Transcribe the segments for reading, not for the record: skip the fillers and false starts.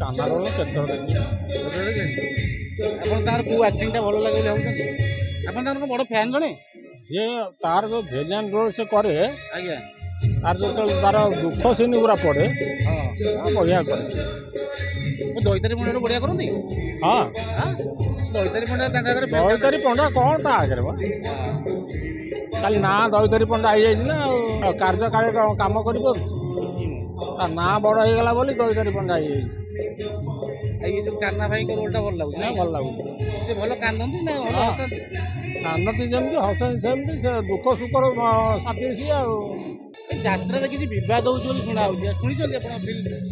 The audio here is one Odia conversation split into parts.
କାହ୍ନା ରୋଲ୍ କେତେଥର ଦେଖିଛି। ଆପଣ ତାର କୋଉ ଆକ୍ଟିଂଟା ଭଲ ଲାଗେ ବୋଲି ଭାବୁଛନ୍ତି? ଆପଣ ତାର ବଡ଼ ଫ୍ୟାନ୍ ଜଣେ? ସିଏ ତାର ଯୋଉ ଭେଲିଆନ୍ ରୋଲ୍ ସେ କରେ, ଆଜ୍ଞା ତାର ଯେତେବେଳେ ତାର ଦୁଃଖ ସିନ୍ ଗୁରା ପଡ଼େ ହଁ ବଢ଼ିଆ କରେ। ଦୈତାରୀ ପଣ୍ଡା ବଢ଼ିଆ କରନ୍ତି। ହଁ ଦୈତାରୀ ପଣ୍ଡା ତାଙ୍କ ଆଗରେ ଦୈତାରୀ ପଣ୍ଡା କ'ଣ ତା ଆଗରେ ବା ଖାଲି ନାଁ ଦୈତାରୀ ପଣ୍ଡା ହେଇଯାଇଛି ନା ଆଉ କାର୍ଯ୍ୟକାଳେ କାମ କରିପାରୁଛି। ତା ନାଁ ବଡ଼ ହେଇଗଲା ବୋଲି ଦୈତାରୀ ପଣ୍ଡା ହେଇଯାଇଛି। ଏଇ ଯୋଉ କାହ୍ନା ଭାଇଙ୍କ ରୋଲ୍ଟା ଭଲ ଲାଗୁଛି ନା ଭଲ ଲାଗୁଛି। ସେ ଭଲ କାନ୍ଦନ୍ତି ନା ଭଲ ହସନ୍ତି? କାନ୍ଦନ୍ତି ଯେମିତି ହସନ୍ତି ସେମିତି, ସେ ଦୁଃଖ ସୁଖର ସାଥୀ ସିଏ ଆଉ। ଏ ଯାତ୍ରାରେ କିଛି ବିବାଦ ହଉଛି ବୋଲି ଶୁଣା ହଉଛି, ଶୁଣିଛନ୍ତି ଆପଣ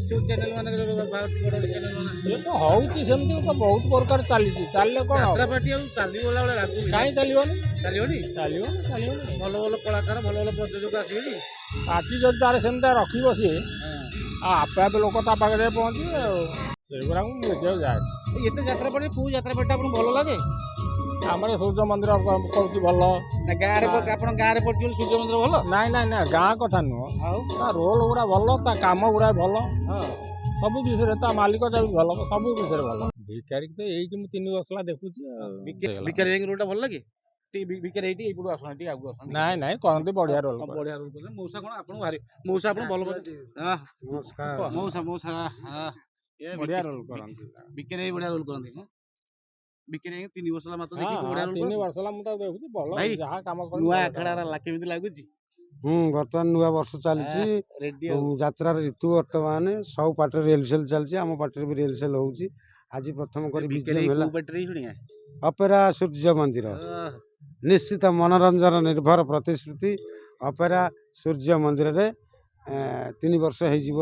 ସବୁ ଚ୍ୟାନେଲ ମାନଙ୍କରେ ବଡ଼ ବଡ଼ ଚ୍ୟାନେଲ ମାନଙ୍କରେ? ସିଏ ତ ହଉଛି ସେମିତି ତ ବହୁତ ପ୍ରକାର ଚାଲିଛି। ଚାଲିଲେ କ'ଣ ହବ? ଯାତ୍ରା ପାର୍ଟି ଆଉ ଚାଲିଗଲା ବେଳେ ଲାଗୁନି। କାହିଁ ଚାଲିବନି? ଚାଲିବନି? ଚାଲିବନି। ଭଲ ଭଲ କଳାକାର ଭଲ ଭଲ ପ୍ରଯୋଜକ ଆସିବେନି। ପାର୍ଟି ଯଦି ତାର ସେମିତି ରଖିବ ସିଏ, ଆଉ ଆପେ ଆପେ ଲୋକ ତା ପାଖରେ ପହଞ୍ଚିବେ ଆଉ। ସେଗୁଡ଼ାକୁ ମୁଁ ଦେଖିବାକୁ ଯାଏ। ଏତେ ଯାତ୍ରା ପାର୍ଟି କୋଉ ଯାତ୍ରା ପାର୍ଟି ଆପଣଙ୍କୁ ଭଲ ଲାଗେ? ଆମର ସୂର୍ଯ୍ୟ ମନ୍ଦିର କରୁଛି ଭଲ। ନା ଗାଁରେ ଆପଣ ଗାଁରେ ପଡ଼ିଛି ବୋଲି ସୂର୍ଯ୍ୟ ମନ୍ଦିର ଭଲ? ନାଇଁ ଗାଁ କଥା ନୁହଁ, ଆଉ ତା ରୋଲ୍ ଗୁଡ଼ା ଭଲ, ତା କାମ ଗୁଡ଼ା ଭଲ, ହଁ ସବୁ ବିଷୟରେ ତା ମାଲିକଟା ବି ଭଲ, ସବୁ ବିଷୟରେ ଭଲ। ଭିକାରୀ ତ ଏଇଠି ମୁଁ 3 ବର୍ଷ ହେଲା ଦେଖୁଛି ଆଉ। ଭିକାରୀ ଭାଇଙ୍କ ରୋଲ୍ଟା ଭଲ ଲାଗେ? ଟିକେ ଭିକାରୀ ଏଇଠି ଏଇପଟୁ ଆସନ୍ତି, ଟିକେ ଆଗକୁ ଆସନ୍ତି। ନାଇଁ କରନ୍ତି ବଢ଼ିଆ ରୋଲ୍। ବଢ଼ିଆ ରୋଲ୍ କଲେ। ମଉସା କ'ଣ ଆପଣଙ୍କୁ ଭାରି ମଉସା ଆପଣ ଭଲ ନମସ୍କାର। ମଉସା ବଢ଼ିଆ ରୋଲ୍ କରନ୍ତି। ଭିକାରୀ ଭାଇ ବଢ଼ିଆ ରୋଲ୍ କରନ୍ତି। ଭିକାରୀ ଭାଇ 3 ବର୍ଷ ହେଲା ମାତ୍ର ହଁ ଦେଖିକି ବଢ଼ିଆ ରୋଲ୍ 3 ବର୍ଷ ହେଲା ମୁଁ ତାକୁ ଦେଖୁଛି ଭଲ। ଭାଇ ଯାହା କାମ ନୂଆ ଆଖଡ଼ା କେମିତି ଲାଗୁଛି? ବର୍ତ୍ତମାନ ନୂଆ ବର୍ଷ ଚାଲିଛି। ରେଡି ଯାତ୍ରାର ଋତୁ ବର୍ତ୍ତମାନ ସବୁ ପାର୍ଟିରେ ରିହର୍ସାଲ ଚାଲିଛି, ଆମ ପାର୍ଟିରେ ବି ରିହର୍ସାଲ ହେଉଛି। ଆଜି ପ୍ରଥମ କରି ବିଜେଏମ୍ ହେଲା ଅପେରା ସୂର୍ଯ୍ୟ ମନ୍ଦିର। ନିଶ୍ଚିତ ମନୋରଞ୍ଜନ ନିର୍ଭର ପ୍ରତିଶ୍ରୁତି ଅପେରା ସୂର୍ଯ୍ୟ ମନ୍ଦିରରେ 3 ବର୍ଷ ହେଇଯିବ।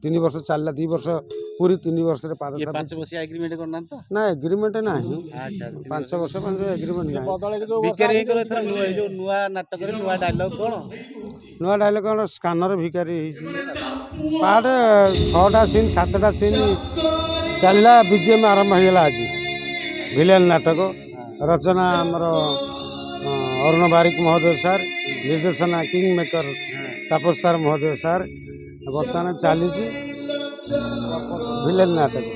3 ବର୍ଷ ଚାଲିଲା, 2 ବର୍ଷ ପୁରୀ 3 ବର୍ଷରେ ପାଦ ନା ଏଗ୍ରିମେଣ୍ଟ ନାହିଁ। 5 ବର୍ଷ ପାଇଁ ଏଗ୍ରିମେଣ୍ଟ ନାହିଁ। ଭିକାରୀ ଭାଇଙ୍କର ଏଥର ନୂଆ ନାଟକରେ ନୂଆ ଡାଇଲଗ କ'ଣ? ନୂଆ ଡାଇଲଗ କ'ଣ? ସ୍କାନର ଭିକାରୀ ହେଇଛି। ପାର୍ଟ 6ଟା ସିନ୍ 7ଟା ସିନ୍ ଚାଲିଲା, ବିଜେଏମ୍ ଆରମ୍ଭ ହେଇଗଲା ଆଜି। ଭିଲିଆନ୍ ନାଟକ ରଚନା ଆମର ଅରୁଣ ବାରିକ ମହୋଦୟ ସାର୍, ନିର୍ଦ୍ଦେଶନା କିଙ୍ଗ ମେକର ତାପସ ସାର୍ ମହୋଦୟ ସାର୍। ବର୍ତ୍ତମାନ ଚାଲିଛି ଭିଲିଆନ୍ ନାଟକ।